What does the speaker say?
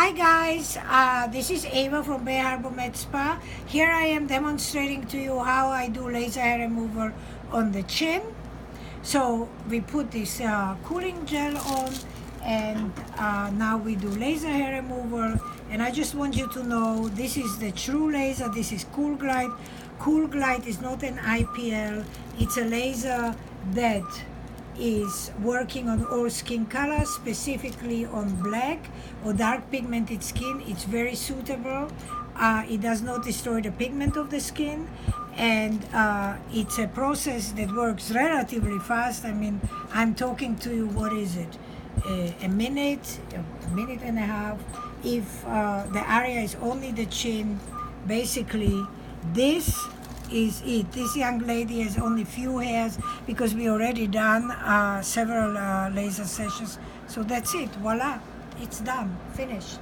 Hi guys, this is Ava from Bay Harbor Med Spa. Here I am demonstrating to you how I do laser hair removal on the chin. So we put this cooling gel on, and now we do laser hair removal. And I just want you to know this is the true laser. This is Cool Glide. Cool Glide is not an IPL. It's a laser that is working on all skin colors, specifically on black or dark pigmented skin. It's very suitable. It does not destroy the pigment of the skin, and it's a process that works relatively fast. I mean, I'm talking to you, what is it, a minute and a half. If the area is only the chin, basically this is it. This young lady has only few hairs because we already done several laser sessions. So that's it. Voila, it's done, finished.